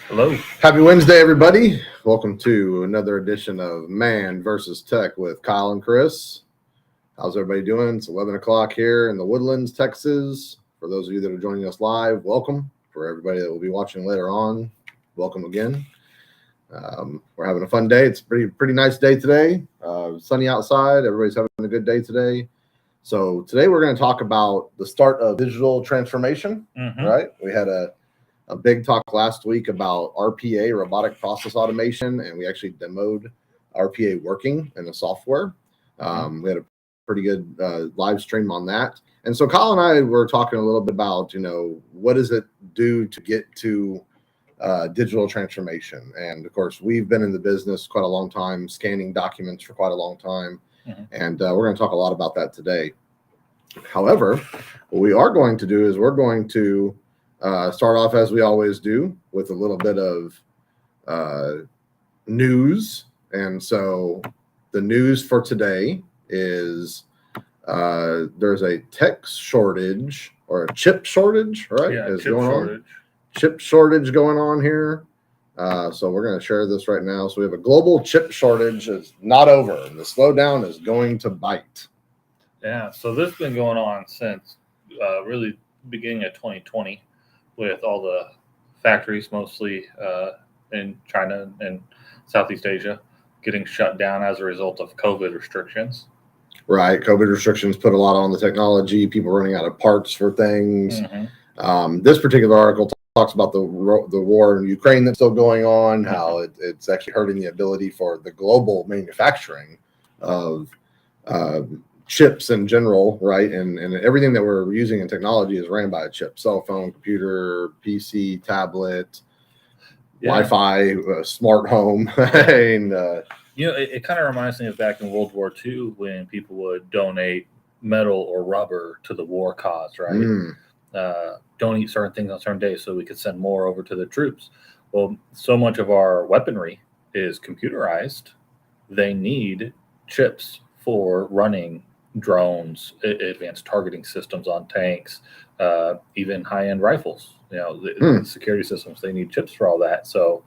Hello. Happy Wednesday, everybody. Welcome to another edition of Man versus Tech with Kyle and Chris. How's everybody doing? It's 11 o'clock here in the Woodlands, Texas. For those of you that are joining us live, welcome. For everybody that will be watching later on, welcome again. We're having a fun day. It's a pretty nice day today. Sunny outside. Everybody's having a good day today. So today we're going to talk about the start of digital transformation, right? We had a big talk last week about RPA, robotic process automation, and we actually demoed RPA working in the software. We had a pretty good live stream on that. And so Kyle and I were talking a little bit about, what does it do to get to digital transformation? And of course, we've been in the business quite a long time, scanning documents for quite a long time. And we're going to talk a lot about that today. However, what we are going to do is we're going to start off as we always do with a little bit of news. And so the news for today is there's a tech shortage or a chip shortage, right? Yeah, is chip going shortage. Chip shortage going on here. So we're going to share this right now. So we have a global chip shortage. It's not over. The slowdown is going to bite. Yeah, so this has been going on since really beginning of 2020 with all the factories, mostly in China and Southeast Asia, getting shut down as a result of COVID restrictions. Right. COVID restrictions put a lot on the technology, people running out of parts for things. This particular article talks about the war in Ukraine that's still going on, how it's actually hurting the ability for the global manufacturing of chips in general, right? And everything that we're using in technology is ran by a chip: cell phone, computer, PC, tablet, Wi-Fi, smart home. And it kind of reminds me of back in World War II when people would donate metal or rubber to the war cause, right? Don't eat certain things on certain days so we could send more over to the troops. Well, so much of our weaponry is computerized. They need chips for running drones, advanced targeting systems on tanks, even high-end rifles. The security systems, they need chips for all that. So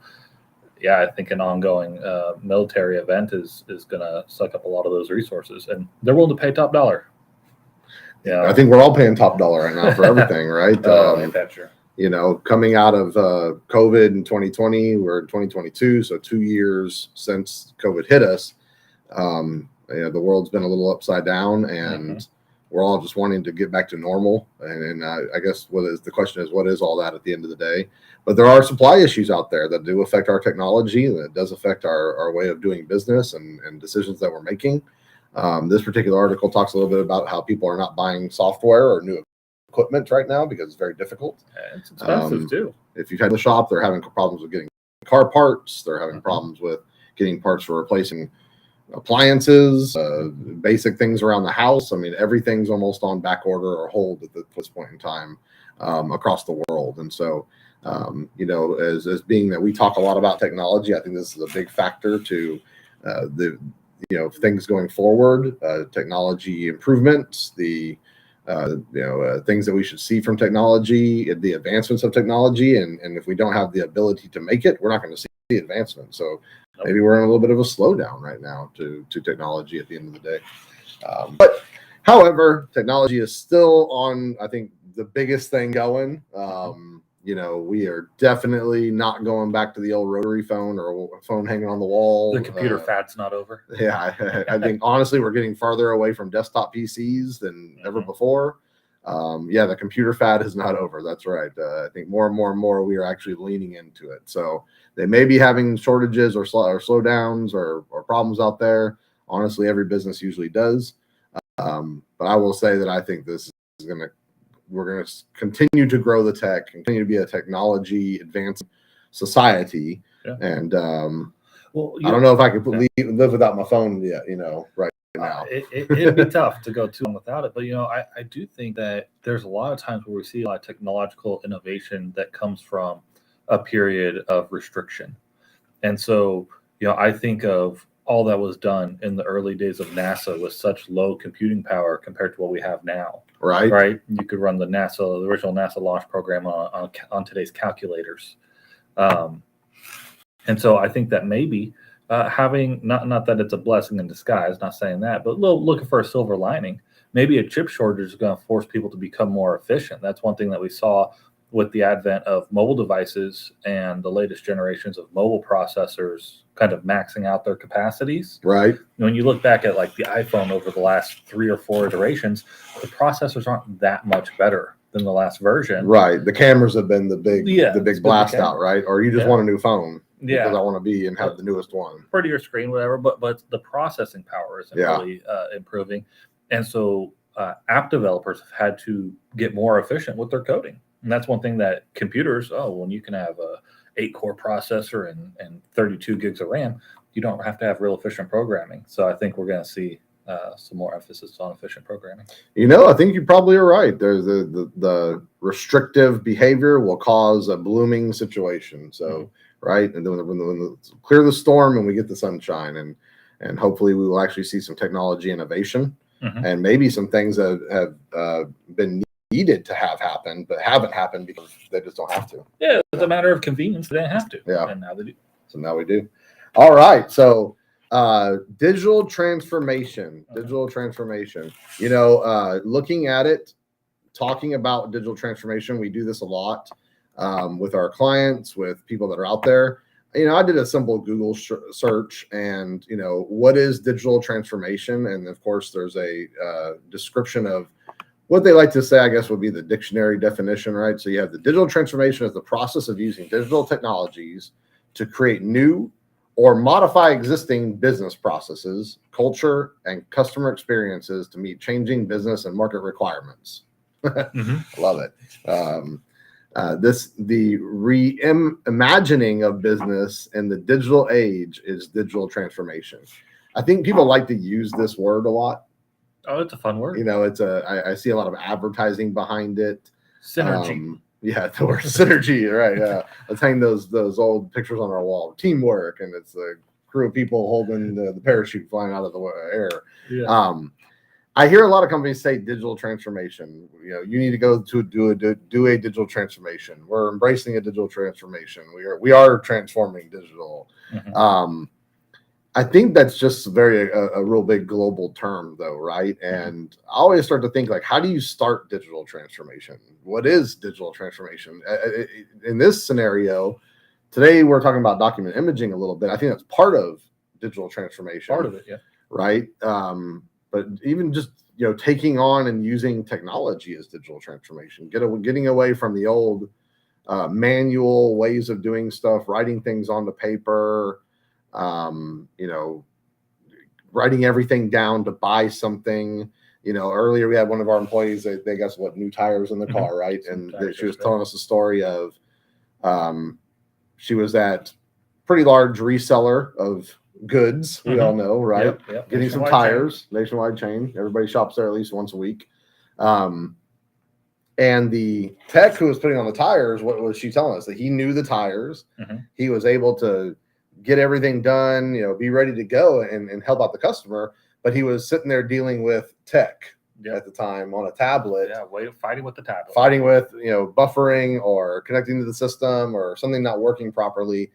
yeah, I think an ongoing military event is going to suck up a lot of those resources, and they're willing to pay top dollar. Yeah, I think we're all paying top dollar right now for everything, right? That's true. Coming out of COVID in 2020, we're in 2022, so 2 years since COVID hit us. The world's been a little upside down, and we're all just wanting to get back to normal. And I guess the question is, what is all that at the end of the day? But there are supply issues out there that do affect our technology, and that does affect our way of doing business and decisions that we're making. This particular article talks a little bit about how people are not buying software or new equipment right now because it's very difficult. It's expensive too. If you've had the shop, they're having problems with getting car parts. They're having problems with getting parts for replacing appliances, basic things around the house. I mean, everything's almost on back order or hold at this point in time across the world. And so, as being that we talk a lot about technology, I think this is a big factor to things going forward, technology improvements, the things that we should see from technology, the advancements of technology. And if we don't have the ability to make it, we're not going to see the advancement. So maybe we're in a little bit of a slowdown right now to technology at the end of the day. But however, technology is still on, I think, the biggest thing going. We are definitely not going back to the old rotary phone or a phone hanging on the wall. The computer fad's not over. Yeah, I think honestly we're getting farther away from desktop PCs than ever before. The computer fad is not over. That's right. I think more and more we are actually leaning into it. So they may be having shortages or slowdowns or problems out there. Honestly, every business usually does. But I will say that I think this is we're going to continue to grow the tech, continue to be a technology advanced society. Yeah. And I don't know if I could live without my phone yet, right now. It'd be tough to go too long without it. But, I do think that there's a lot of times where we see a lot of technological innovation that comes from a period of restriction. And so, I think of all that was done in the early days of NASA with such low computing power compared to what we have now. Right. You could run the original NASA launch program on today's calculators. And so I think that maybe having, not that it's a blessing in disguise, not saying that, but looking for a silver lining, maybe a chip shortage is going to force people to become more efficient. That's one thing that we saw with the advent of mobile devices and the latest generations of mobile processors kind of maxing out their capacities. Right. When you look back at like the iPhone over the last 3 or 4 iterations, the processors aren't that much better than the last version. Right. The cameras have been the big blast out, right? Or you just want a new phone because I want to be and have the newest one. Prettier screen, whatever, but the processing power isn't really improving. And so app developers have had to get more efficient with their coding. And that's one thing that computers, when you can have a 8-core processor and 32 gigs of RAM, you don't have to have real efficient programming. So I think we're going to see some more emphasis on efficient programming. I think you probably are right. There's the restrictive behavior will cause a blooming situation. So, right. And then when clear the storm and we get the sunshine, and hopefully we will actually see some technology innovation and maybe some things that have been needed to have happened, but haven't happened because they just don't have to. Yeah, it's a matter of convenience. They didn't have to. Yeah. And now they do. So now we do. All right. So digital transformation. Looking at it, talking about digital transformation, we do this a lot with our clients, with people that are out there. I did a simple Google search and, what is digital transformation? And of course, there's a description of what they like to say, I guess, would be the dictionary definition, right? So you have the digital transformation as the process of using digital technologies to create new or modify existing business processes, culture, and customer experiences to meet changing business and market requirements. Love it. The reimagining of business in the digital age is digital transformation. I think people like to use this word a lot. Oh, it's a fun word. I see a lot of advertising behind it. Synergy. The word synergy, right? Yeah. Let's hang those old pictures on our wall. Teamwork, and it's a crew of people holding the parachute flying out of the air. Yeah. I hear a lot of companies say digital transformation. You need to go to do a digital transformation. We're embracing a digital transformation. We are transforming digital. I think that's just a real big global term, though, right? And I always start to think, like, how do you start digital transformation? What is digital transformation? In this scenario, today we're talking about document imaging a little bit. I think that's part of digital transformation. Part of it, yeah. Right? But even just, taking on and using technology as digital transformation, getting away from the old manual ways of doing stuff, writing things onto paper, writing everything down to buy something. Earlier we had one of our employees, they got new tires in the car, right? And she was telling us a story of she was at pretty large reseller of goods, we all know, right? Yep. Getting some tires, nationwide chain. Everybody shops there at least once a week. And the tech who was putting on the tires, what was she telling us? That he knew the tires. He was able to get everything done, be ready to go and help out the customer. But he was sitting there dealing with tech at the time on a tablet. Yeah, fighting with the tablet. Fighting with, buffering or connecting to the system or something not working properly.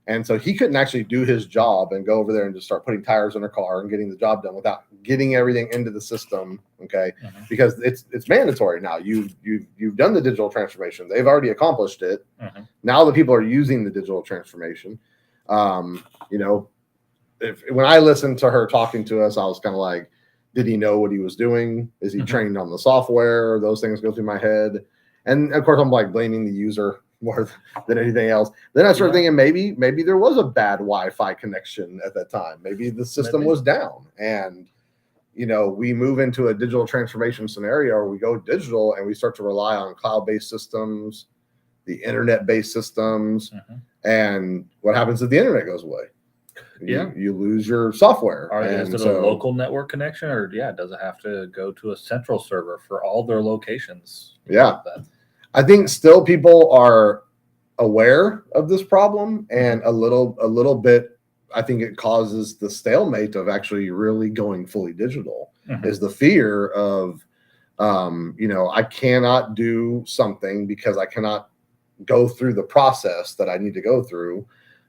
And so he couldn't actually do his job and go over there and just start putting tires in her car and getting the job done without getting everything into the system. Okay. Because it's mandatory now. You've done the digital transformation. They've already accomplished it. Now the people are using the digital transformation. When I listened to her talking to us, I was kind of like, did he know what he was doing? Is he trained on the software? Those things go through my head. And of course I'm like blaming the user more than anything else. Then I started thinking maybe there was a bad Wi-Fi connection at that time. Maybe the system was down, and we move into a digital transformation scenario where we go digital and we start to rely on cloud-based systems, the internet-based systems, and what happens if the internet goes away? You lose your software. Is it a local network connection, or does it have to go to a central server for all their locations? Yeah. I think still people are aware of this problem, and a little bit, I think it causes the stalemate of actually really going fully digital is the fear of, I cannot do something because I cannot go through the process that I need to go through.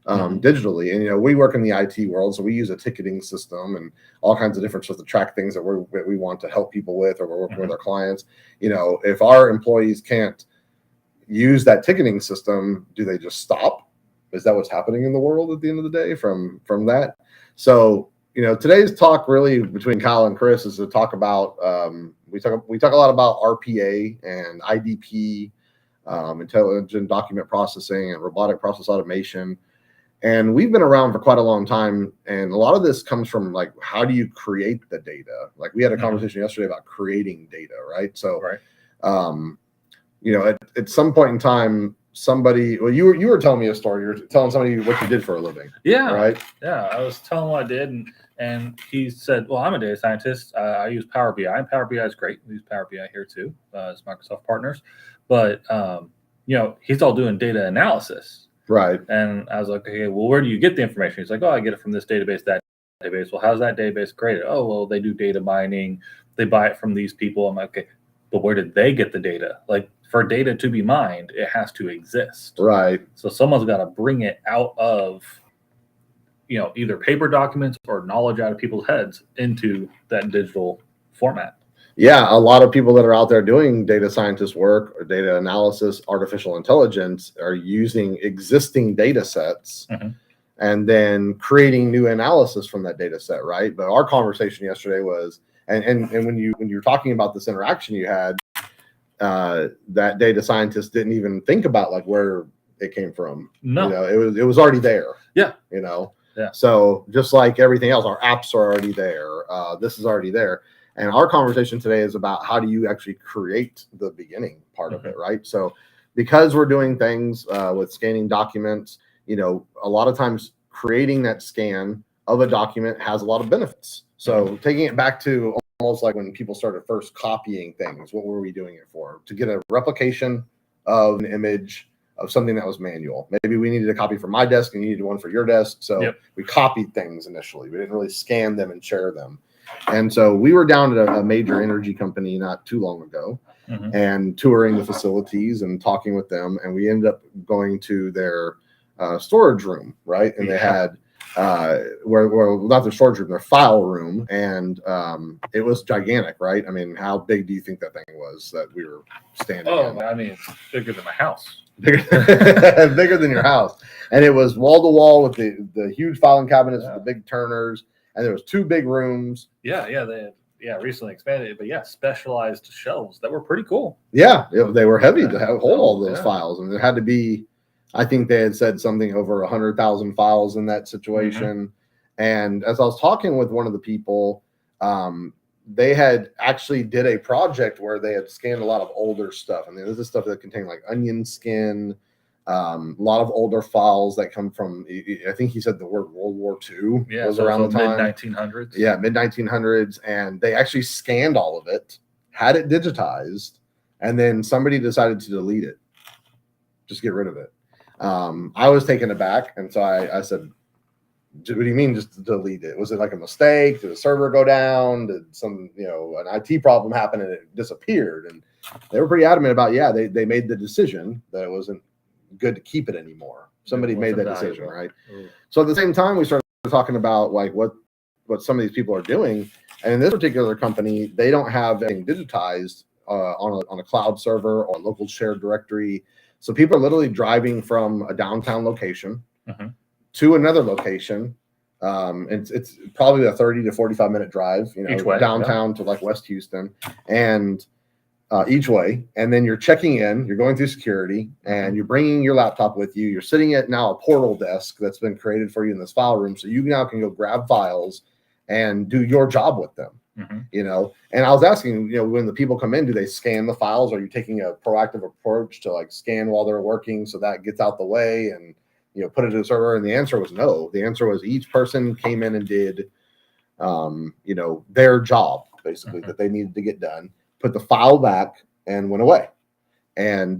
digitally. And, we work in the IT world, so we use a ticketing system and all kinds of different stuff to track things that we want to help people with, or we're working with our clients. If our employees can't use that ticketing system, do they just stop? Is that what's happening in the world at the end of the day from that? So, today's talk really between Kyle and Chris is to talk about, we talk a lot about RPA and IDP, intelligent document processing and robotic process automation. And we've been around for quite a long time. And a lot of this comes from like, how do you create the data? Like we had a conversation yesterday about creating data, right? So, at some point in time, you were telling me a story. You were telling somebody what you did for a living. Yeah. Right. Yeah. I was telling what I did. And he said, well, I'm a data scientist. I use Power BI, and Power BI is great. We use Power BI here too, as Microsoft partners. But, he's all doing data analysis. Right. And I was like, okay, well, where do you get the information? He's like, oh, I get it from this database, that database. Well, how's that database created? Oh, well, they do data mining. They buy it from these people. I'm like, okay, but where did they get the data? Like, for data to be mined, it has to exist. Right. So someone's got to bring it out of, either paper documents or knowledge out of people's heads into that digital format. Yeah, a lot of people that are out there doing data scientist work or data analysis, artificial intelligence are using existing data sets and then creating new analysis from that data set, right? But our conversation yesterday was, and when you're talking about this interaction you had, that data scientist didn't even think about like where it came from. No, it was already there. Yeah. Yeah. So just like everything else, our apps are already there. This is already there. And our conversation today is about how do you actually create the beginning part of it, right? So because we're doing things with scanning documents, a lot of times creating that scan of a document has a lot of benefits. So taking it back to almost like when people started first copying things, what were we doing it for? To get a replication of an image of something that was manual. Maybe we needed a copy for my desk and you needed one for your desk. So we copied things initially. We didn't really scan them and share them. And so we were down at a major energy company not too long ago and touring the facilities and talking with them. And we ended up going to their storage room, right? And they had not their storage room, their file room. And it was gigantic, right? I mean, how big do you think that thing was that we were standing in? I mean, it's bigger than my house. Bigger than your house. And it was wall to wall with the huge filing cabinets with the big turners. And there was 2 big rooms. They recently expanded it, but specialized shelves that were pretty cool. Yeah, they were heavy to hold all those files. And there had to be, I think they had said something over 100,000 files in that situation. And as I was talking with one of the people, they had actually did a project where they had scanned a lot of older stuff. And this is stuff that contained like onion skin, a lot of older files that come from, I think he said the word World War II was around the time. Mid-1900s. Yeah, mid-1900s. And they actually scanned all of it, had it digitized, and then somebody decided to delete it. Just get rid of it. I was taken aback. And so I said, what do you mean just to delete it? Was it like a mistake? Did the server go down? Did some, an IT problem happen and it disappeared? And they were pretty adamant about, they made the decision that it wasn't good to keep it anymore. Somebody made that decision, right? So at the same time, we started talking about like what some of these people are doing. And in this particular company, they don't have anything digitized on a cloud server or a local shared directory. So people are literally driving from a downtown location to another location. It's probably a 30 to 45 minute drive, each way, downtown to like West Houston, and each way. And then you're checking in, you're going through security, and you're bringing your laptop with you. You're sitting at now a portal desk that's been created for you in this file room. So you now can go grab files and do your job with them. And I was asking, when the people come in, do they scan the files? Are you taking a proactive approach to like scan while they're working so that gets out the way and put it to the server? And the answer was no. The answer was each person came in and did their job basically that they needed to get done, put the file back and went away, and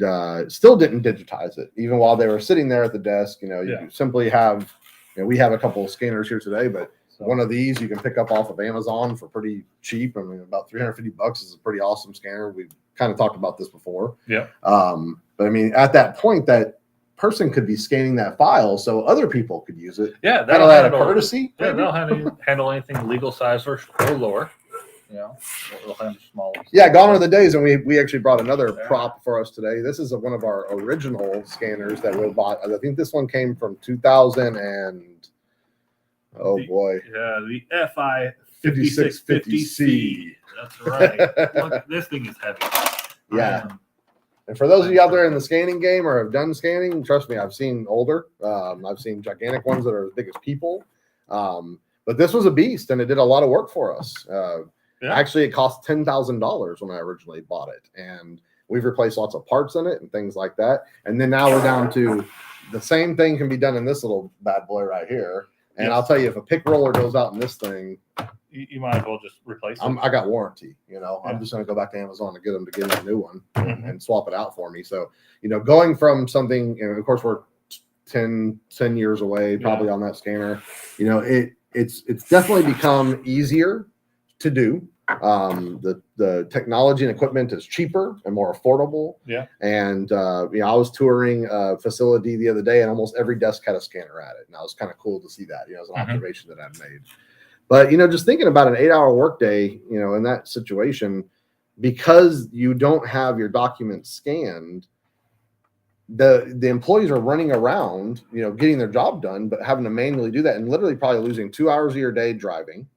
still didn't digitize it even while they were sitting there at the desk. You simply have, we have a couple of scanners here today, but one of these you can pick up off of Amazon for pretty cheap. I mean, about $350 is a pretty awesome scanner. We've kind of talked about this before. Yeah. But I mean, at that point that person could be scanning that file so other people could use it. Yeah, Kind of out of courtesy. Yeah, they'll handle anything legal size or lower. You know, they'll handle small. Yeah, gone are the days, and we actually brought another prop for us today. This is one of our original scanners that we bought. I think this one came from 2000 and the FI 5650C. That's right. Look, this thing is heavy. Yeah. And for those of you out there in the scanning game or have done scanning, trust me, I've seen older. I've seen gigantic ones that are as big as people. But this was a beast, and it did a lot of work for us. Actually, it cost $10,000 when I originally bought it, and we've replaced lots of parts in it and things like that. And then now we're down to the same thing can be done in this little bad boy right here. And I'll tell you, if a pick roller goes out in this thing, you might as well just replace it. I got warranty. I'm just going to go back to Amazon and get them to give me a new one and swap it out for me. So, going from something, of course, we're 10 years away probably on that scanner. It's definitely become easier to do. The technology and equipment is cheaper and more affordable. Yeah. And I was touring a facility the other day, and almost every desk had a scanner at it, and that was kind of cool to see that. As an observation that I'd made. But just thinking about an 8-hour workday, in that situation, because you don't have your documents scanned, the employees are running around, getting their job done, but having to manually do that, and literally probably losing 2 hours of your day driving.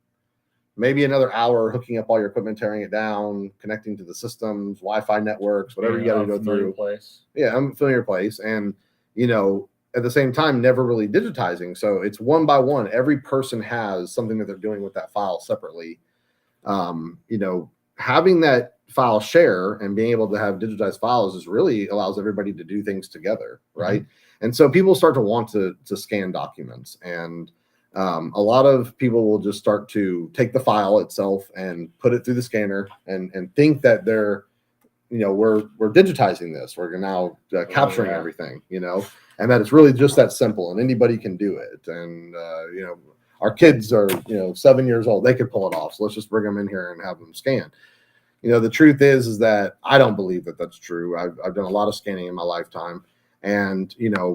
Maybe another hour hooking up all your equipment, tearing it down, connecting to the systems, Wi-Fi networks, whatever you got to go through. Yeah, unfamiliar place. And, at the same time, never really digitizing. So it's one by one. Every person has something that they're doing with that file separately. Having that file share and being able to have digitized files is really allows everybody to do things together, right? And so people start to want to scan documents, and a lot of people will just start to take the file itself and put it through the scanner and think that they're, we're digitizing this. We're now capturing everything, and that it's really just that simple, and anybody can do it. And, our kids are, 7 years old. They could pull it off. So let's just bring them in here and have them scan. The truth is that I don't believe that that's true. I've done a lot of scanning in my lifetime. And,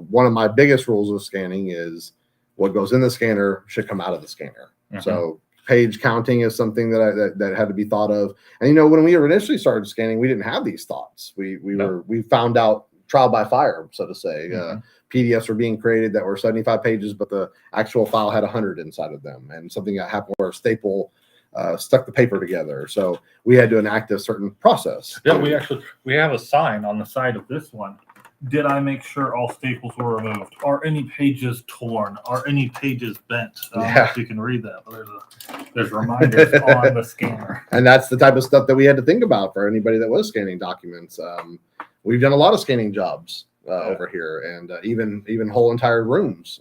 one of my biggest rules of scanning is what goes in the scanner should come out of the scanner. So page counting is something that had to be thought of. And, when we initially started scanning, we didn't have these thoughts. We found out trial by fire, so to say. PDFs were being created that were 75 pages, but the actual file had 100 inside of them. And something that happened where a staple stuck the paper together. So we had to enact a certain process. Yeah, we have a sign on the side of this one. Did I make sure all staples were removed? Are any pages torn? Are any pages bent? If you can read that, but there's reminders on the scanner. And that's the type of stuff that we had to think about for anybody that was scanning documents. We've done a lot of scanning jobs over here, and even whole entire rooms.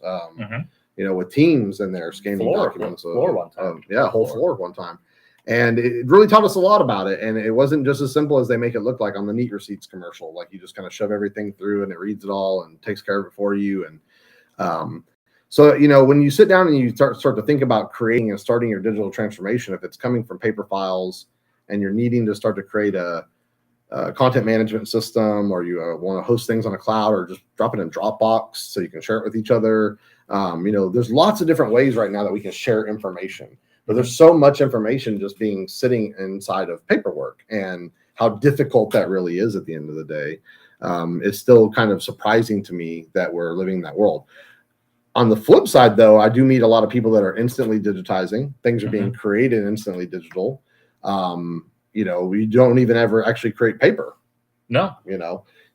With teams in there scanning documents. Floor one time. Whole floor one time. And it really taught us a lot about it. And it wasn't just as simple as they make it look like on the Neat Receipts commercial. Like you just kind of shove everything through and it reads it all and takes care of it for you. And so, when you sit down and you start to think about creating and starting your digital transformation, if it's coming from paper files and you're needing to start to create a content management system, or you want to host things on a cloud, or just drop it in Dropbox so you can share it with each other. There's lots of different ways right now that we can share information. But there's so much information just sitting inside of paperwork, and how difficult that really is at the end of the day. It's still kind of surprising to me that we're living in that world. On the flip side, though, I do meet a lot of people that are instantly digitizing. Things are being created instantly digital. We don't even ever actually create paper. No.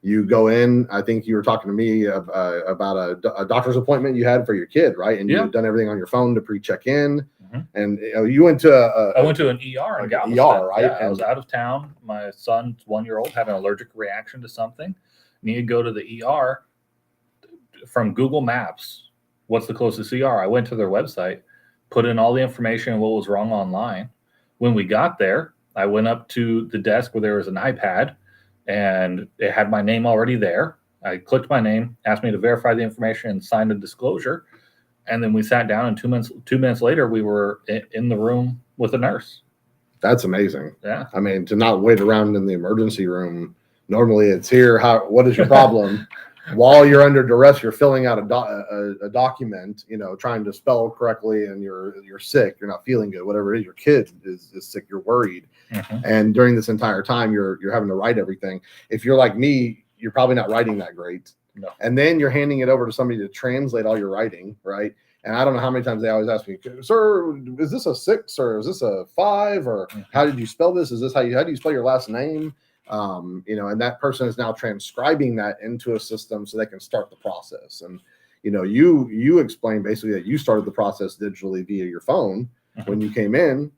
You go in, I think you were talking to me about a doctor's appointment you had for your kid, right? And you had done everything on your phone to pre-check in. And you went to I went to an ER in Galveston. Right? Yeah, I was out of town. My son's 1-year-old had an allergic reaction to something. Needed to go to the ER. From Google Maps, what's the closest ER? I went to their website, put in all the information and what was wrong online. When we got there, I went up to the desk where there was an iPad, and it had my name already there. I clicked my name, asked me to verify the information, and signed a disclosure. And then we sat down, and 2 minutes later, we were in the room with a nurse. That's amazing. Yeah. I mean, to not wait around in the emergency room. Normally it's here. What is your problem? while you're under duress, you're filling out a document, trying to spell correctly, and you're sick, you're not feeling good, whatever it is, your kid is sick, you're worried. And during this entire time, you're having to write everything. If you're like me, you're probably not writing that great. No. And then you're handing it over to somebody to translate all your writing, right? And I don't know how many times they always ask me, sir, is this a 6 or is this a 5 or how did you spell this? Is this how do you spell your last name? And that person is now transcribing that into a system so they can start the process. And, you explained basically that you started the process digitally via your phone. When you came in,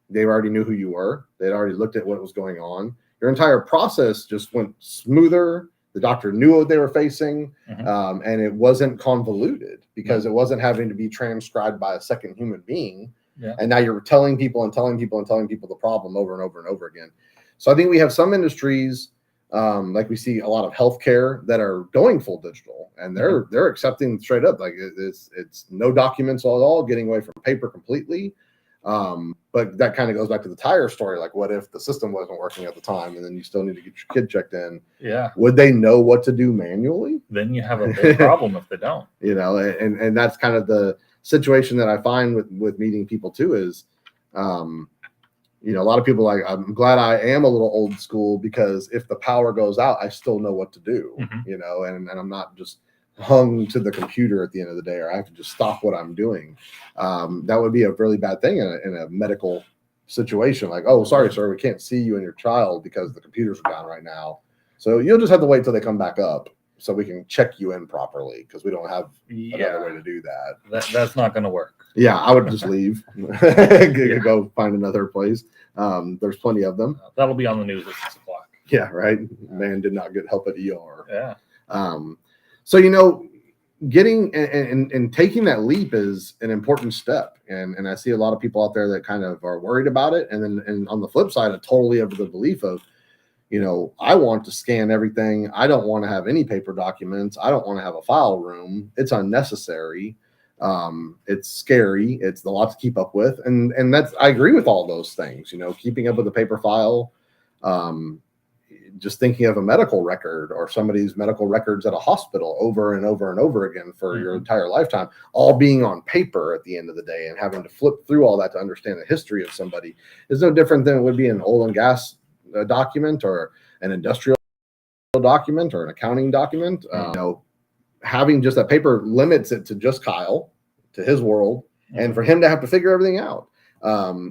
they already knew who you were. They'd already looked at what was going on. Your entire process just went smoother. The doctor knew what they were facing, and it wasn't convoluted because it wasn't having to be transcribed by a second human being. Yeah. And now you're telling people the problem over and over and over again. So I think we have some industries, like we see a lot of healthcare, that are going full digital, and they're accepting straight up, like it's no documents at all, getting away from paper completely. But that kind of goes back to the tire story. Like, what if the system wasn't working at the time and then you still need to get your kid checked in? Yeah. Would they know what to do manually? Then you have a big problem if they don't. And that's kind of the situation that I find with meeting people too is, a lot of people I'm glad I am a little old school because if the power goes out, I still know what to do, and I'm not just hung to the computer at the end of the day, or I have to just stop what I'm doing. That would be a really bad thing in a medical situation. Like, oh, sorry, sir, we can't see you and your child because the computers are down right now. So you'll just have to wait till they come back up so we can check you in properly because we don't have another way to do that. That's not going to work. Yeah, I would just leave, go find another place. There's plenty of them. That'll be on the news at 6 o'clock. Yeah, right. Man did not get help at ER. Yeah. So, getting and taking that leap is an important step. And I see a lot of people out there that kind of are worried about it. And on the flip side, I totally have the belief of, I want to scan everything. I don't want to have any paper documents. I don't want to have a file room. It's unnecessary. It's scary. It's a lot to keep up with. And I agree with all those things, keeping up with the paper file, just thinking of a medical record or somebody's medical records at a hospital over and over and over again for your entire lifetime, all being on paper at the end of the day and having to flip through all that to understand the history of somebody is no different than it would be an oil and gas document or an industrial document or an accounting document. Having just that paper limits it to just Kyle, to his world, and for him to have to figure everything out.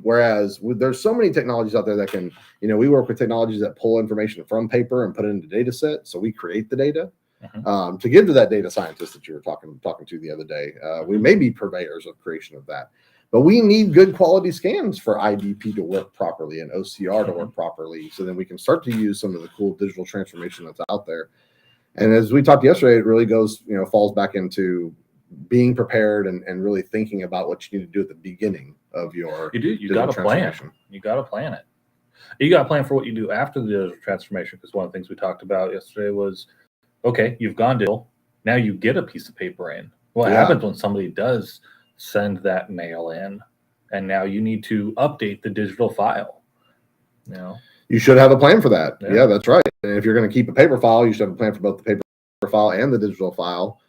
Whereas there's so many technologies out there that can, we work with technologies that pull information from paper and put it into data set. So we create the data to give to that data scientist that you were talking to the other day. We may be purveyors of creation of that, but we need good quality scans for IDP to work properly and OCR to work properly. So then we can start to use some of the cool digital transformation that's out there. And as we talked yesterday, it really goes, falls back into being prepared and really thinking about what you need to do at the beginning of your you got to plan. You got to plan it. You got to plan for what you do after the digital transformation, because one of the things we talked about yesterday was, okay, you've gone digital. Now you get a piece of paper in. What happens when somebody does send that mail in, and now you need to update the digital file? You should have a plan for that. Yeah, that's right. And if you're going to keep a paper file, you should have a plan for both the paper file and the digital file.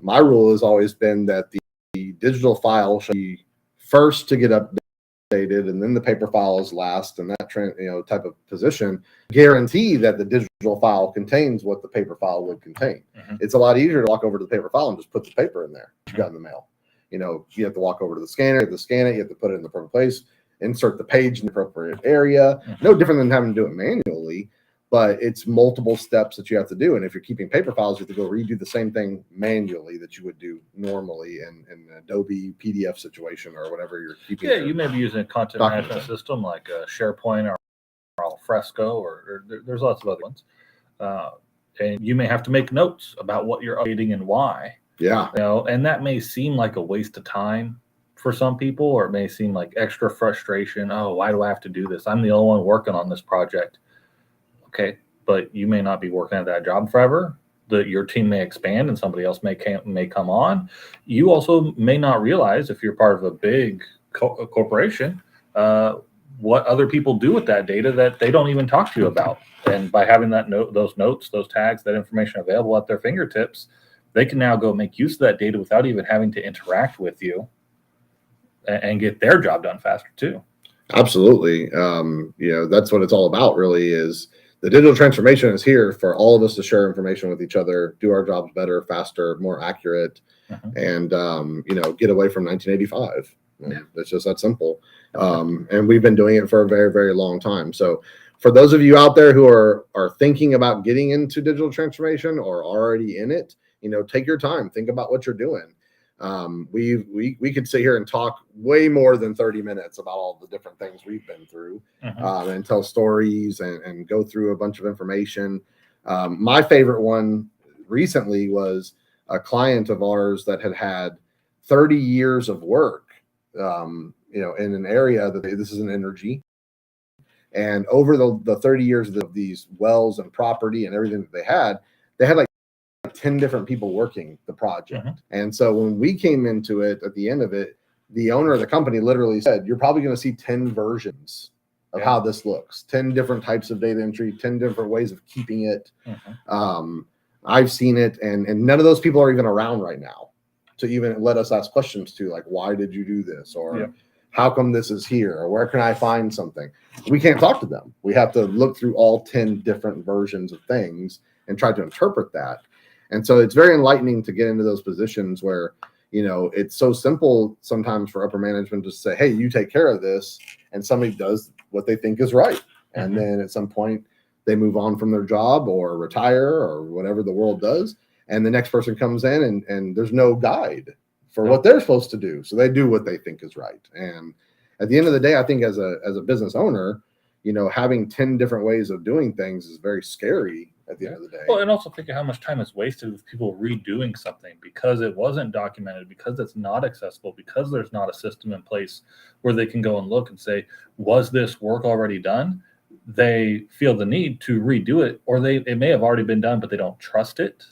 My rule has always been that the digital file should be first to get updated, and then the paper file is last, and that type of position guarantee that the digital file contains what the paper file would contain. It's a lot easier to walk over to the paper file and just put the paper in there you got in the mail. You have to walk over to the scanner, you have to scan it, you have to put it in the proper place, insert the page in the appropriate area. No different than having to do it manually, but it's multiple steps that you have to do. And if you're keeping paper files, you have to go redo the same thing manually that you would do normally in an Adobe PDF situation or whatever you're keeping. Yeah, you may be using a content management system like SharePoint or Alfresco, or there's lots of other ones. And you may have to make notes about what you're updating and why. Yeah. And that may seem like a waste of time for some people, or it may seem like extra frustration. Oh, why do I have to do this? I'm the only one working on this project. Okay, but you may not be working at that job forever. Your team may expand and somebody else may come on. You also may not realize, if you're part of a big corporation, what other people do with that data that they don't even talk to you about. And by having those notes, those tags, that information available at their fingertips, they can now go make use of that data without even having to interact with you and get their job done faster too. Absolutely. That's what it's all about, really, is the digital transformation is here for all of us to share information with each other, do our jobs better, faster, more accurate, and get away from 1985. It's just that simple. And we've been doing it for a very, very long time. So for those of you out there who are thinking about getting into digital transformation or already in it, take your time, think about what you're doing. We could sit here and talk way more than 30 minutes about all the different things we've been through, and tell stories and go through a bunch of information. My favorite one recently was a client of ours that had 30 years of work, in an area this is an energy. And over the 30 years of these wells and property and everything that they had like 10 different people working the project. And so when we came into it, at the end of it, the owner of the company literally said, you're probably going to see 10 versions of how this looks, 10 different types of data entry, 10 different ways of keeping it. I've seen it, and none of those people are even around right now to even let us ask questions to, like, why did you do this? Or how come this is here? Or where can I find something? We can't talk to them. We have to look through all 10 different versions of things and try to interpret that. And so it's very enlightening to get into those positions where, it's so simple sometimes for upper management to say, hey, you take care of this, and somebody does what they think is right. And then at some point they move on from their job or retire or whatever the world does. And the next person comes in and there's no guide for what they're supposed to do. So they do what they think is right. And at the end of the day, I think as a business owner, having 10 different ways of doing things is very scary at the end of the day. Well, and also think of how much time is wasted with people redoing something because it wasn't documented, because it's not accessible, because there's not a system in place where they can go and look and say, was this work already done? They feel the need to redo it, or it may have already been done, but they don't trust it.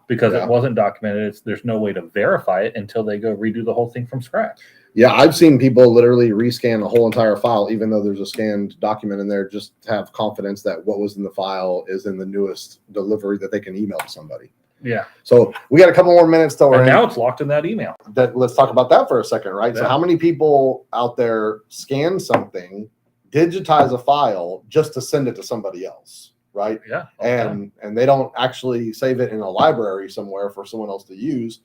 Because it wasn't documented. There's no way to verify it until they go redo the whole thing from scratch. Yeah, I've seen people literally rescan the whole entire file, even though there's a scanned document in there, just to have confidence that what was in the file is in the newest delivery that they can email to somebody. Yeah. So we got a couple more minutes till and now it's locked in that email. Let's talk about that for a second, right? So how many people out there scan something, digitize a file just to send it to somebody else, right? Yeah. And they don't actually save it in a library somewhere for someone else to use.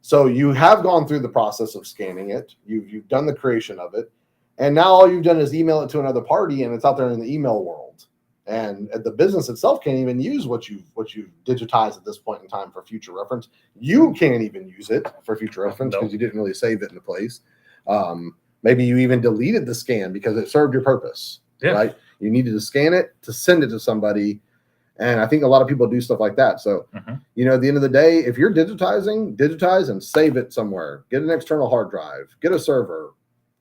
So you have gone through the process of scanning it. You've done the creation of it, and now all you've done is email it to another party, and it's out there in the email world. And the business itself can't even use what you've digitized at this point in time for future reference. You can't even use it for future reference because you didn't really save it in the place. Maybe you even deleted the scan because it served your purpose, right? You needed to scan it to send it to somebody. And I think a lot of people do stuff like that. So, at the end of the day, if you're digitize and save it somewhere. Get an external hard drive, get a server,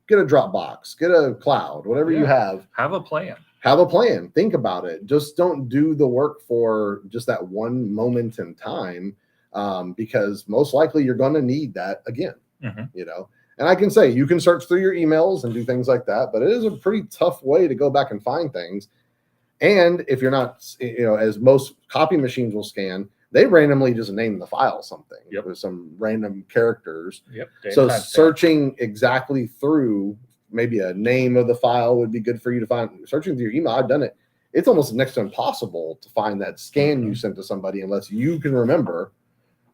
get a Dropbox, get a cloud, whatever you have. Have a plan. Have a plan. Think about it. Just don't do the work for just that one moment in time, because most likely you're going to need that again, And I can say you can search through your emails and do things like that, but it is a pretty tough way to go back and find things. And if you're not, as most copy machines will scan, they randomly just name the file something with some random characters. So searching exactly through maybe a name of the file would be good for you to find. Searching through your email, I've done it. It's almost next to impossible to find that scan you sent to somebody unless you can remember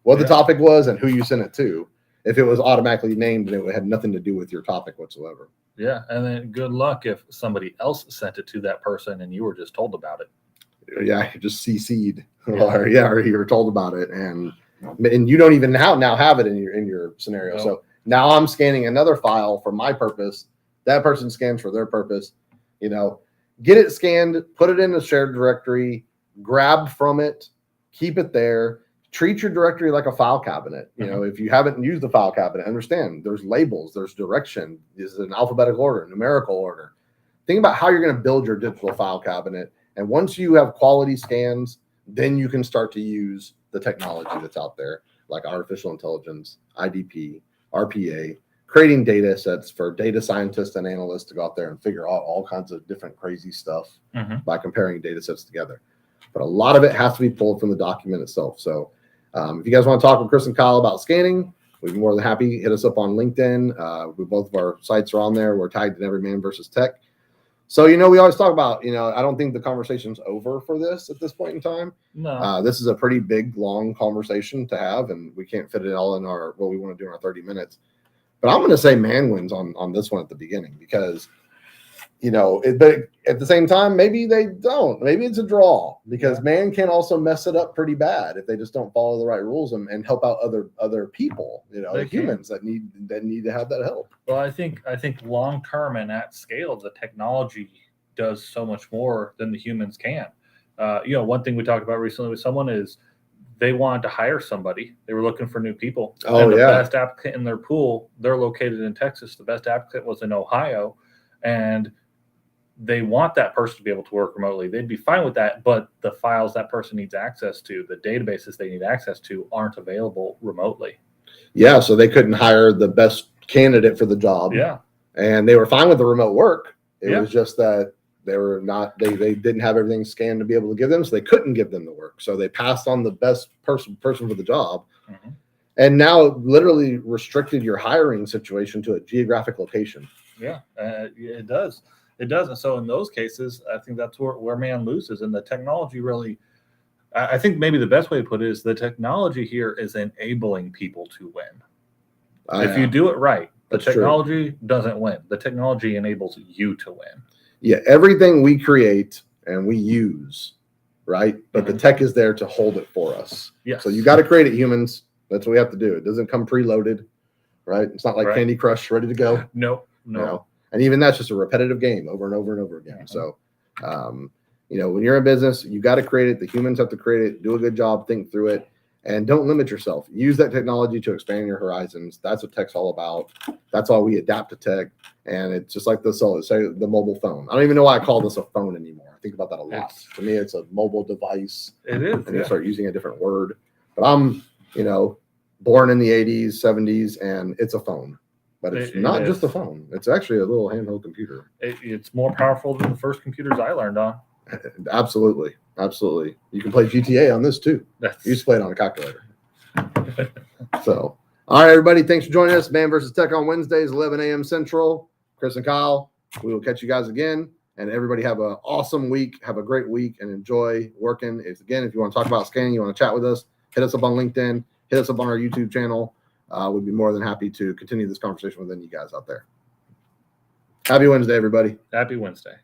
what the topic was and who you sent it to. If it was automatically named and it had nothing to do with your topic whatsoever. Yeah, and then good luck if somebody else sent it to that person and you were just told about it. Yeah, just CC'd, or you were told about it, and you don't even now have it in your scenario. No. So now I'm scanning another file for my purpose. That person scans for their purpose. Get it scanned, put it in a shared directory, grab from it, keep it there. Treat your directory like a file cabinet. If you haven't used the file cabinet, understand there's labels, there's direction. This is an alphabetical order, numerical order. Think about how you're going to build your digital file cabinet. And once you have quality scans, then you can start to use the technology that's out there, like artificial intelligence, IDP, RPA, creating data sets for data scientists and analysts to go out there and figure out all kinds of different crazy stuff by comparing data sets together. But a lot of it has to be pulled from the document itself. So if you guys want to talk with Chris and Kyle about scanning, we'd be more than happy. Hit us up on LinkedIn. Both of our sites are on there. We're tagged in Every Man versus Tech. So, we always talk about, I don't think the conversation's over for this at this point in time. No. This is a pretty big, long conversation to have, and we can't fit it all in what we want to do in our 30 minutes. But I'm going to say man wins on this one at the beginning because, but at the same time, maybe they don't. Maybe it's a draw because man can also mess it up pretty bad if they just don't follow the right rules and help out other people, humans that need to have that help. Well, I think long term and at scale, the technology does so much more than the humans can. One thing we talked about recently with someone is they wanted to hire somebody. They were looking for new people. And the best applicant in their pool, they're located in Texas. The best applicant was in Ohio. And they want that person to be able to work remotely. They'd be fine with that, but the files that person needs access to, the databases they need access to, aren't available remotely. Yeah, so they couldn't hire the best candidate for the job. Yeah. And they were fine with the remote work. It was just that they didn't have everything scanned to be able to give them, so they couldn't give them the work. So they passed on the best person for the job. And now literally restricted your hiring situation to a geographic location. Yeah, it does. It does. And so in those cases, I think that's where man loses. And the technology really, I think maybe the best way to put it is the technology here is enabling people to win. If you do it right, the technology doesn't win. The technology enables you to win. Yeah, everything we create and we use, right? But the tech is there to hold it for us. Yes. So you got to create it, humans. That's what we have to do. It doesn't come preloaded, right? It's not like Candy Crush ready to go. No. And even that's just a repetitive game over and over and over again. So, when you're in business, you got to create it. The humans have to create it. Do a good job. Think through it. And don't limit yourself. Use that technology to expand your horizons. That's what tech's all about. That's all we adapt to tech. And it's just like the mobile phone. I don't even know why I call this a phone anymore. I think about that a lot. To me, it's a mobile device. It is. And you start using a different word. But I'm, born in the 80s, 70s, and it's a phone. But it's not just a phone. It's actually a little handheld computer. It's more powerful than the first computers I learned on. Absolutely. You can play GTA on this too. You used to play it on a calculator. So, all right, everybody. Thanks for joining us. Man versus Tech on Wednesdays, 11 a.m. Central. Chris and Kyle, we will catch you guys again. And everybody have an awesome week. Have a great week and enjoy working. If you want to talk about scanning, you want to chat with us, hit us up on LinkedIn, hit us up on our YouTube channel. We'd be more than happy to continue this conversation with any of you guys out there. Happy Wednesday, everybody. Happy Wednesday.